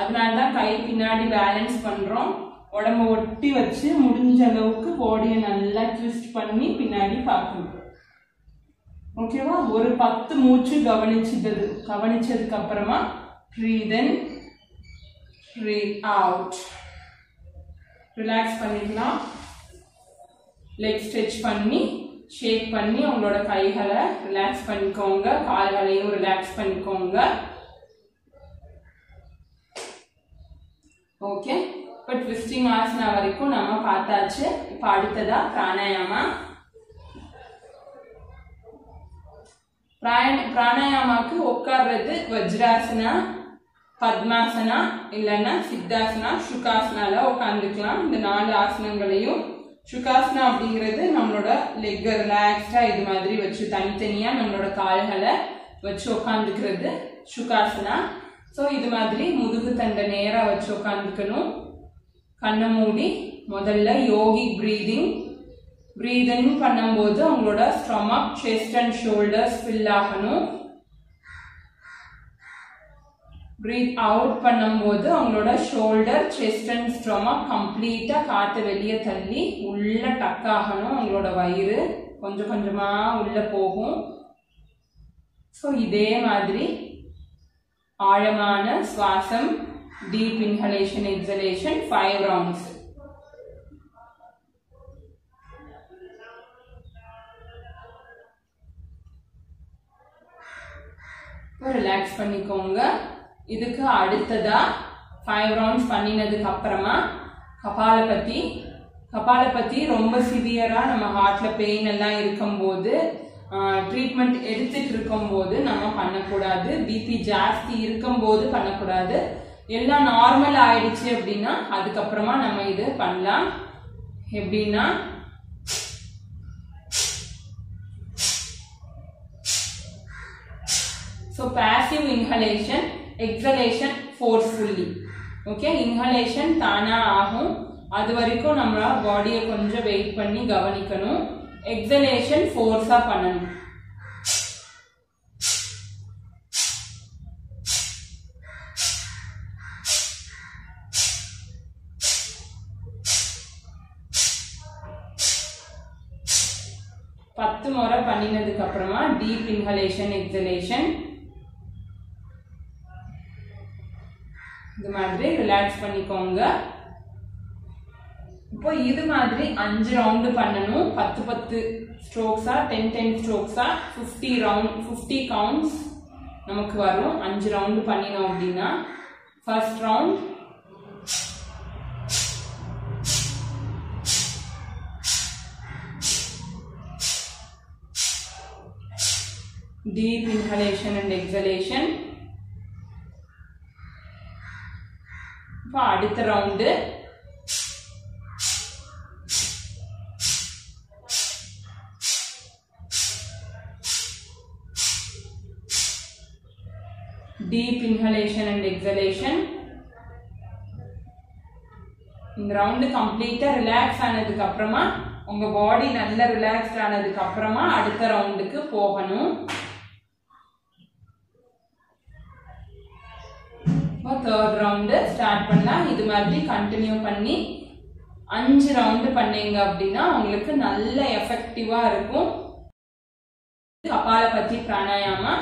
அதனாலதான் கை பின்னாடி பேலன்ஸ் பண்றோம். உடம்ப ஒட்டி வச்சு முடிஞ்ச அளவுக்கு பாடியை நல்லா ட்விஸ்ட் பண்ணி பின்னாடி பார்க்கணும். ஓகேவா? ஒரு 10 மூச்சு கவனிச்சதுக்கு அப்புறமா breathe in, breathe out. Relax பண்ணிக்கலாம். லெக் ஸ்ட்ரெச் பண்ணி ஷேக் பண்ணி உங்களோட கைகளை ரிலாக்ஸ் பண்ணிக்கோங்க, கால்களையும் ரிலாக்ஸ் பண்ணிக்கோங்க. ஓகே, இப்போ ட்விஸ்டிங் ஆசனா வரைக்கும் நம்ம பார்த்தாச்சு. இப்போ அடுத்ததா பிராணாயாமா. பிராணாயாமாக்கு உட்கார்றது வஜ்ராசனா, பத்மாசனா இல்லைன்னா சித்தாசனா, சுகாசனால உட்காந்துக்கலாம். இந்த 4 ஆசனங்களையும் சுகாசனா அப்படிங்கிறது நம்மளோட லெக் ரிலாக்ஸ்டா இது மாதிரி வச்சு தனித்தனியா நம்மளோட கால்களை வச்சு உட்காந்துக்கிறது சுகாசனா. ஸோ இது மாதிரி முதுகு தண்டை நேரா வச்சு உட்காந்துக்கணும். கண்ணை மூடி முதல்ல யோகிக் பிரீதிங். பிரீத் இன் பண்ணும்போது உங்களோட stomach, chest and shoulders fill ஆகணும். பிரீத் அவுட் பண்ணும்போது உங்களோட ஷோல்டர், செஸ்ட் அண்ட் ஸ்டொமக் கம்ப்ளீட்டா காற்று வெளியே தள்ளி உள்ள டக் ஆகணும். உங்களோட வயிறு கொஞ்சம் கொஞ்சமா உள்ள போகும். ஸோ இதே மாதிரி ஆழமான சுவாசம், deep inhalation, exhalation 5 rounds. Relax பண்ணிக்கோங்க. இதுக்கு அடுத்ததா 5 ரவுண்ட்ஸ் பண்ணினதுக்கு அப்புறமா கபாலபதி ரொம்ப சிவியரா நம்ம ஹார்ட்ல பெயின் எல்லாம் இருக்கும்போது, ட்ரீட்மெண்ட் எடுத்துட்டு இருக்கும்போது நம்ம பண்ணக்கூடாது. பிபி ஜாஸ்தி இருக்கும்போது பண்ணக்கூடாது. எல்லாம் நார்மல் ஆயிடுச்சு அப்படின்னா அதுக்கப்புறமா நம்ம இது பண்ணலாம். எப்படின்னா so passive inhalation, exhalation forcefully. okay, inhalation தானா ஆகும், அது வரைக்கும் நம்ம பாடியை கொஞ்சம் வெயிட் பண்ணி கவனிக்கணும். exhalation ஃபோர்ஸா பண்ணணும். பத்து முறை பண்ணினதுக்கு அப்புறமா டீப் இன்ஹலேஷன், எக்ஸலேஷன் இது மாதிரி ரிலாக்ஸ் பண்ணிக்கோங்க. இப்போ இது மாதிரி 5 ரவுண்டு பண்ணணும். 10 ஸ்ட்ரோக்ஸா, 10 ஸ்ட்ரோக்ஸா, 50 கவுண்ட்ஸ் நமக்கு வரும். 5 ரவுண்டு பண்ணினோம் அப்படின்னா first round deep inhalation and exhalation. இப்போ அடுத்த round deep inhalation and exhalation. இந்த ரவுண்டு கம்ப்ளீட்டா ரிலாக்ஸ் ஆனதுக்கு அப்புறமா, உங்க பாடி நல்ல ரிலாக்ஸ்ட் ஆனதுக்கு அப்புறமா அடுத்த ரவுண்டுக்கு போகணும். தேர்ட் ரவுண்டு ஸ்டார்ட் பண்ணலாம். இது மாதிரி கண்டினியூ பண்ணி 5 ரவுண்டு பண்ணீங்க அப்படின்னா உங்களுக்கு நல்ல எஃபெக்டிவா இருக்கும். கபாலபதி பிராணாயாமா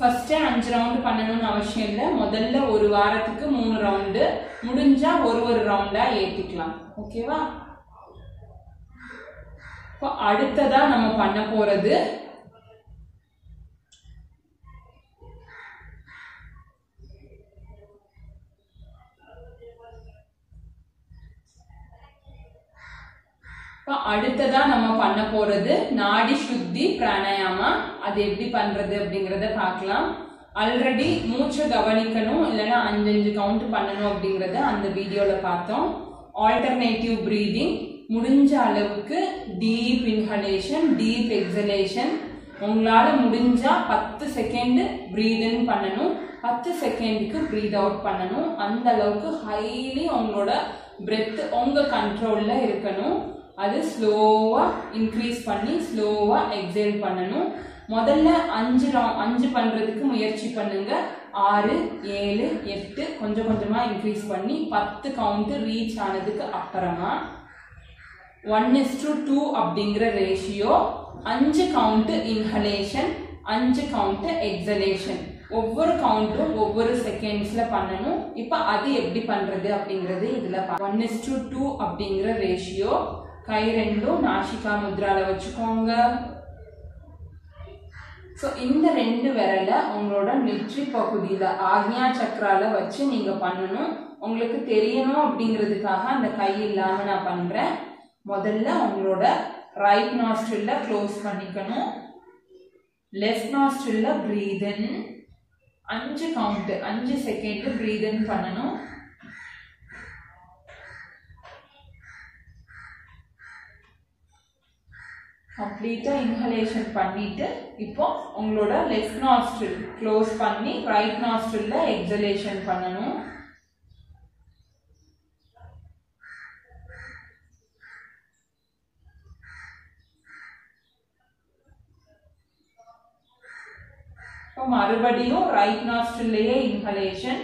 ஃபர்ஸ்டே 5 ரவுண்ட் பண்ணணும்னு அவசியம் இல்லை. முதல்ல ஒரு வாரத்துக்கு 3 ரவுண்டு, முடிஞ்சா ஒரு ரவுண்டா ஏற்றிக்கலாம். ஓகேவா? இப்போ அடுத்ததா நம்ம பண்ண போறது நாடி சுத்தி பிராணாயாமா. அது எப்படி பண்றது அப்படிங்கறத பார்க்கலாம். ஆல்ரெடி மூச்சை கவனிக்கணும், இல்லைன்னா 5 கவுண்ட் பண்ணணும் அப்படிங்கறத அந்த வீடியோல பார்த்தோம். ஆல்டர்னேட்டிவ் பிரீதிங், முடிஞ்ச அளவுக்கு டீப் இன்ஹலேஷன், டீப் எக்ஸலேஷன். உங்களால முடிஞ்சா 10 செகண்ட் பிரீத் இன் பண்ணணும், 10 செகண்டுக்கு பிரீத் அவுட் பண்ணணும். அந்த அளவுக்கு ஹைலி உங்களோட பிரெத் உங்க கண்ட்ரோல்ல இருக்கணும். அது ஸ்லோவா இன்க்ரீஸ் பண்ணி ஸ்லோவா எக்ஸேல் பண்ணணும். முதல்ல 5 பண்றதுக்கு முயற்சி பண்ணுங்க. 6, 7, 8 கொஞ்சம் கொஞ்சமா இன்க்ரீஸ் பண்ணி 10 கவுண்ட் ரீச் ஆனதுக்கு அப்புறமா 1:2 அப்படிங்கிற ratio, 5 count inhalation, 5 count exhalation. ஒவ்வொரு கவுண்ட்டும் ஒவ்வொரு செகண்ட்ஸ்ல பண்ணணும். இப்ப அது எப்படி பண்றது அப்படிங்கிறது இதுல 1:2 அப்படிங்கிற ரேஷியோ. கை ரெண்டும் நாசிகா முத்ரால வச்சுக்கோங்க. ஸோ இந்த 2 விரலை உங்களோட நெற்றி பகுதியில ஆக்ஞா சக்கரால வச்சு நீங்க பண்ணணும். உங்களுக்கு தெரியணும் அப்படிங்கிறதுக்காக அந்த கை இல்லாம நான் பண்றேன். முதல்ல உங்களோட ரைட் நாஸ்ட்ரில்ல க்ளோஸ் பண்ணிக்கணும். லெஃப்ட் நாஸ்ட்ரில்ல breathe in 5 count, 5 second breathe in பண்ணணும். கம்ப்ளீட்டா இன்ஹலேஷன் பண்ணிட்டு இப்போ உங்களோட லெஃப்ட் நாஸ்ட்ரில் க்ளோஸ் பண்ணி ரைட் நாஸ்ட்ரில்ல எக்ஸலேஷன் பண்ணணும். இப்போ மறுபடியும் ரைட் நாஸ்ட்ரில்லையே இன்ஹலேஷன்,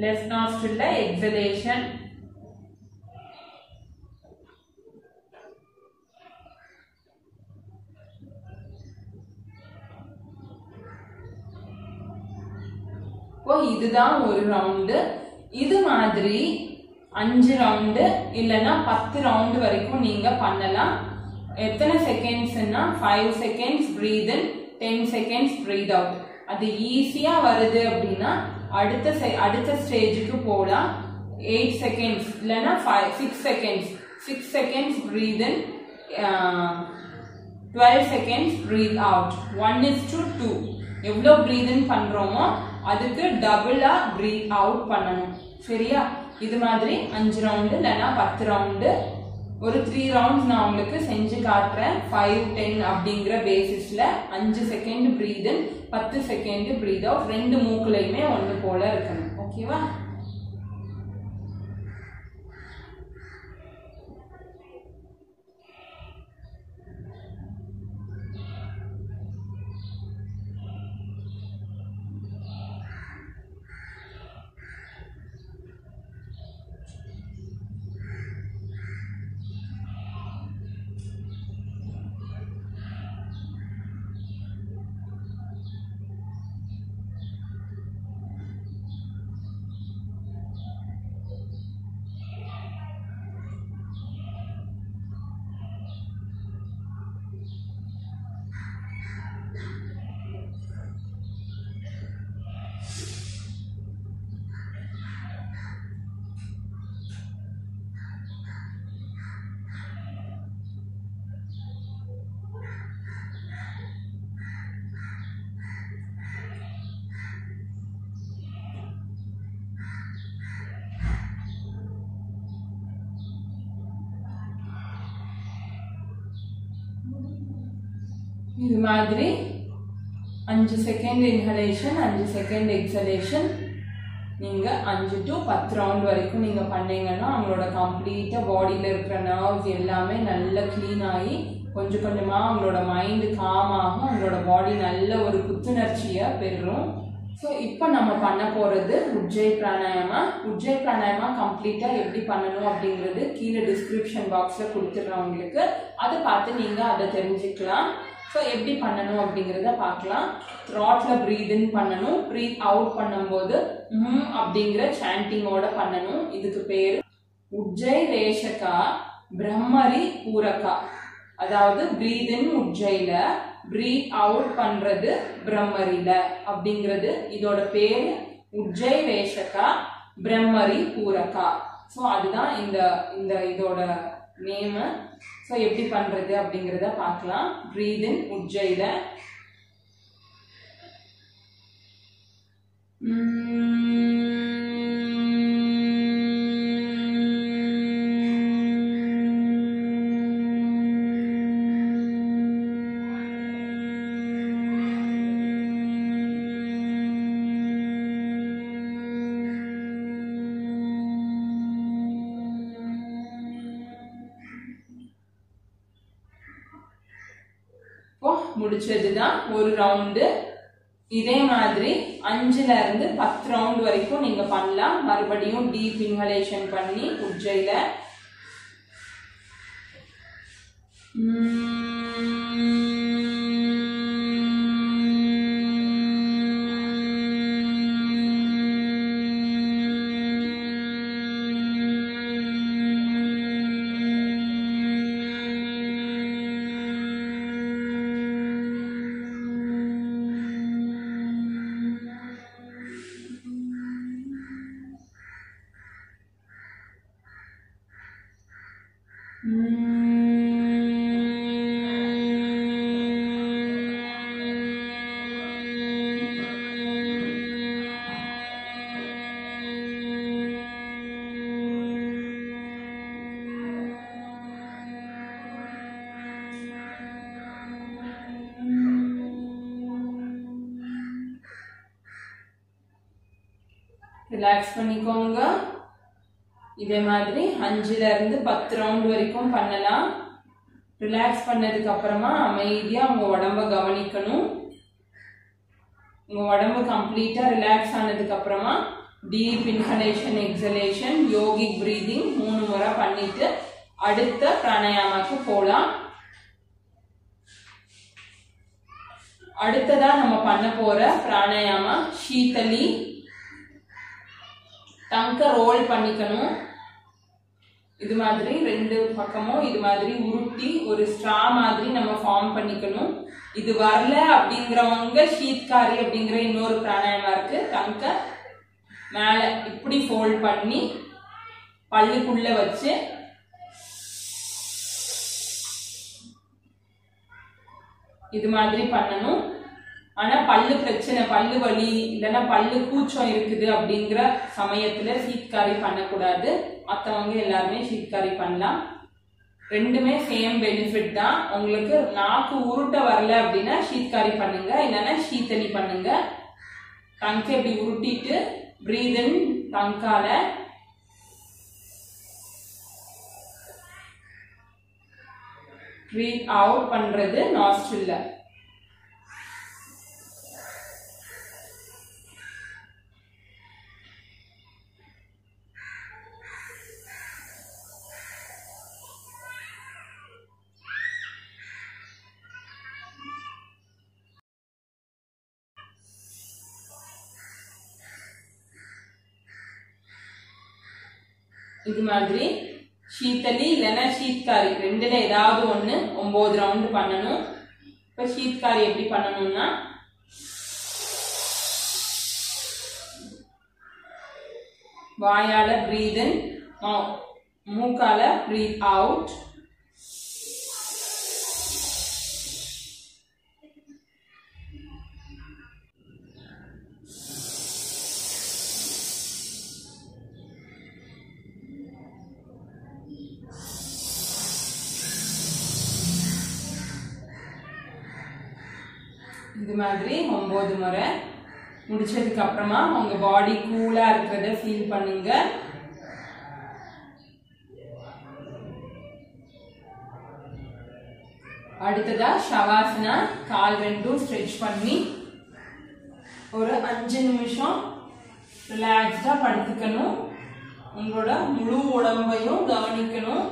left nostril exhalation. இதுதான் ஒரு ரவுண்டு. இது மாதிரி 5 ரவுண்டு இல்லைன்னா 10 ரவுண்டு வரைக்கும் நீங்க பண்ணலாம். எத்தனை செகண்ட்ஸ்னா 5 செகண்ட்ஸ் பிரீத் இன், 10 செகண்ட்ஸ் பிரீத் அவுட். அது ஈஸியா வருது அப்படின்னா அடுத்த ஸ்டேஜுக்கு போலாம். 8 செகண்ட்ஸ் இல்லைன்னா 6 செகண்ட்ஸ் பிரீத் இன், 12 செகண்ட்ஸ் பிரீத் அவுட். 1:2 எவ்வளோ பிரீத் இன் பண்றோமோ அதுக்கு டபுளா பிரீத் அவுட் பண்ணணும். சரியா? இது மாதிரி 5 ரவுண்டு இல்லைன்னா 10 ரவுண்டு, ஒரு 3 ரவுண்ட்ஸ் நான் உங்களுக்கு செஞ்சு காட்டுறேன். 5, 10 அப்படிங்கிற பேசிஸ்ல 5 செகண்ட் பிரீத் இன், 10 செகண்ட் பிரீத் அவுட். 2 மூக்குலையுமே ஒன்று போல இருக்கணும். ஓகேவா? இது மாதிரி 5 செகண்ட் இன்ஹலேஷன், 5 செகண்ட் எக்ஸலேஷன். நீங்க 5 to 10 ரவுண்ட் வரைக்கும் நீங்க பண்ணீங்கன்னா அவங்களோட கம்ப்ளீட்டா பாடியில இருக்கிற நர்வ்ஸ் எல்லாமே நல்லா கிளீன் ஆகி கொஞ்சம் கொஞ்சமா அவங்களோட மைண்ட் காம் ஆகும். அவங்களோட பாடி நல்ல ஒரு புத்துணர்ச்சியை பெறும். ஸோ இப்போ நம்ம பண்ண போகிறது உஜ்ஜய் பிராணாயாமா. உஜ்ஜய் பிராணாயாமா கம்ப்ளீட்டாக எப்படி பண்ணணும் அப்படிங்கிறது கீழே டிஸ்கிரிப்ஷன் பாக்ஸில் கொடுத்துட்றேன் உங்களுக்கு. அதை பார்த்து நீங்கள் அதை தெரிஞ்சுக்கலாம். ஸோ எப்படி பண்ணணும் அப்படிங்கிறத பார்க்கலாம். த்ராட்டில் ப்ரீத் இன் பண்ணணும். ப்ரீத் அவுட் பண்ணும்போது அப்படிங்கிற சாண்டிங்கோட பண்ணணும். இதுக்கு பேர் உஜ்ஜய் ரேஷகா பிரம்மரி பூரகா. அதாவது ப்ரீத் இன் உஜ்ஜைல, ப்ரீத் அவுட் பண்றது பிரம்மரில அப்படிங்கிறது இதோட பேர் உஜ்ஜய் ரேஷகா பிரம்மரி பூரகா. ஸோ அதுதான் இந்த இதோட நேமு. ஸோ எப்படி பண்றது அப்படிங்கிறத பார்க்கலாம். ப்ரீத் இன் உஜ்ஜைல முடிச்சதுதான் ஒரு ரவுண்டு. இதே மாதிரி 5ல இருந்து 10 ரவுண்ட் வரைக்கும் நீங்க பண்ணலாம். மறுபடியும் டீப் இன்ஹலேஷன் பண்ணி உஜ்ஜைல ரிலாக்ஸ் பண்ணிக்கோங்க. இதே மாதிரி 5ல இருந்து 10 ரவுண்ட் வரைக்கும் பண்ணலாம். ரிலாக்ஸ் பண்ணதுக்கு அப்புறமா அமைதியா உங்க உடம்ப கவனிக்கணும். உங்க உடம்பு கம்ப்ளீட்டா ரிலாக்ஸ் ஆனதுக்கு அப்புறமா deep inhalation exhalation yogic breathing 3 முறை பண்ணிட்டு அடுத்த பிராணாயாமாக்கு போலாம். அடுத்ததா நம்ம பண்ண போற பிராணாயாமா ஷீதலி. டங்க ரோல் பண்ணிக்கணும். இது மாதிரி 2 பக்கமும் இது மாதிரி உருட்டி ஒரு ஸ்ட்ரா மாதிரி நம்ம ஃபார்ம் பண்ணிக்கணும். இது வரல அப்படிங்கிறவங்க ஷீத்காரி அப்படிங்கிற இன்னொரு பிராணாயாமா இருக்கு. டங்க மேல இப்படி ஃபோல்ட் பண்ணி பல்லுக்குள்ள வச்சு இது மாதிரி பண்ணணும். ஆனா பல்லு பிரச்சனை, பல்லு வலி இல்லைன்னா பல்லு கூச்சம் இருக்குது அப்படிங்கிற சமயத்துல ஷீத்காரி பண்ணக்கூடாது. மற்றவங்க எல்லாருமே ஷீத்காரி பண்ணலாம். ரெண்டுமே சேம் பெனிஃபிட் தான். உங்களுக்கு நாக்கு உருட்ட வரல அப்படின்னா ஷீத்காரி பண்ணுங்க, இல்லைன்னா ஷீதலி பண்ணுங்க. டங்கை இப்படி உருட்டிட்டு பிரீத் இன் டங்கால, பிரீத் அவுட் பண்றது நாஸ்ட்ரில்ல. இது மாதிரி ஷீதலி இல்லைன்னா ஷீத்காரி 2ல ஏதாவது ஒன்று 9 ரவுண்டு பண்ணணும். இப்போ ஷீத்காரி எப்படி பண்ணணும்னா வாயால பிரீத் இன், மூக்கால பிரீத் அவுட். இது மாதிரி 9 முறை முடிச்சதுக்கு அப்புறமா உங்க பாடி கூலா இருக்கிறத ஃபீல் பண்ணுங்க. அடுத்ததா ஷவாசனா, கால் ரெண்டும் ஸ்ட்ரெச் பண்ணி ஒரு 5 நிமிஷம் ரிலாக்ஸ்டா படுத்துக்கணும். உங்களோட முழு உடம்பையும் கவனிக்கணும்.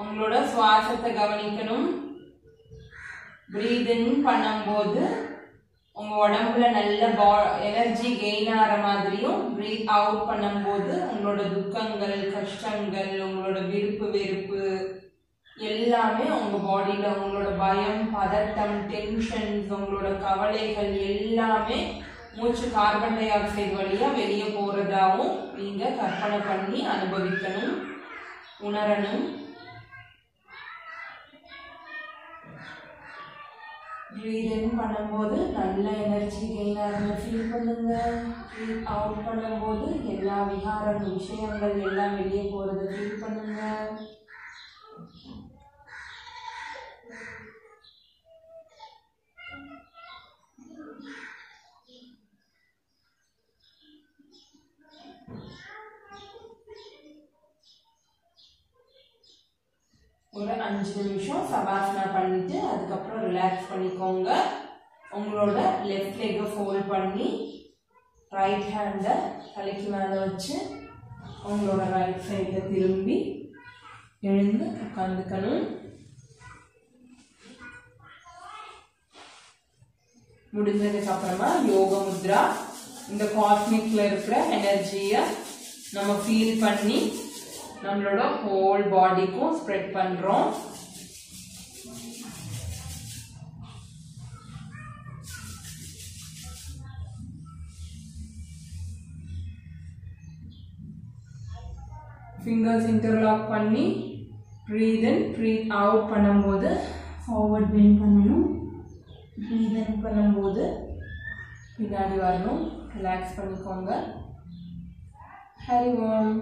உங்களோட சுவாசத்தை கவனிக்கணும். பிரீத் இன் பண்ணும்போது உங்க உடம்புல நல்ல எனர்ஜி கெயின் ஆகிற மாதிரியும், பிரீத் அவுட் பண்ணும்போது உங்களோட துக்கங்கள், கஷ்டங்கள், உங்களோட விருப்பு வெறுப்பு எல்லாமே உங்க பாடியில, உங்களோட பயம், பதட்டம், டென்ஷன்ஸ், உங்களோட கவலைகள் எல்லாமே மூச்சு கார்பன் டை ஆக்சைடு வழியா வெளியே போறதாவும் நீங்க கற்பனை பண்ணி அனுபவிக்கணும், உணரணும். பிரீத் இன் பண்ணும்போது நல்ல எனர்ஜி கெயின் ஆகுது ஃபீல் பண்ணுங்க. பிரீத் அவுட் பண்ணும்போது எல்லா விகாரம், விஷயங்கள் எல்லாம் வெளியே போறதை ஃபீல் பண்ணுங்க. ஒரு 5 நிமிஷம் சவாசனா பண்ணிட்டு அதுக்கப்புறம் ரிலாக்ஸ் பண்ணிக்கோங்க. உங்களோட லெஃப்ட் லெக்கை ஃபோல்ட் பண்ணி ரைட் ஹேண்டை தலைக்கு மேலே வச்சு உங்களோட ரைட் சைடில் திரும்பி எழுந்து உட்காந்துக்கணும். முடிஞ்சதுக்கு அப்புறமா யோக முத்ரா, இந்த காஸ்மிக்ல இருக்கிற எனர்ஜியை நம்ம ஃபீல் பண்ணி நம்மளோட ஹோல் பாடிக்கும் ஸ்ப்ரெட் பண்றோம். ஃபிங்கர்ஸ் இன்டர்லாக் பண்ணி பிரீத் இன் பிரீத் அவுட் பண்ணும்போது ஃபார்வர்ட் பெண்ட் பண்ணணும். பிரீத் இன் பண்ணும்போது பின்னாடி வரணும். ரிலாக்ஸ் பண்ணிக்கோங்க. ஹரி ஓம்.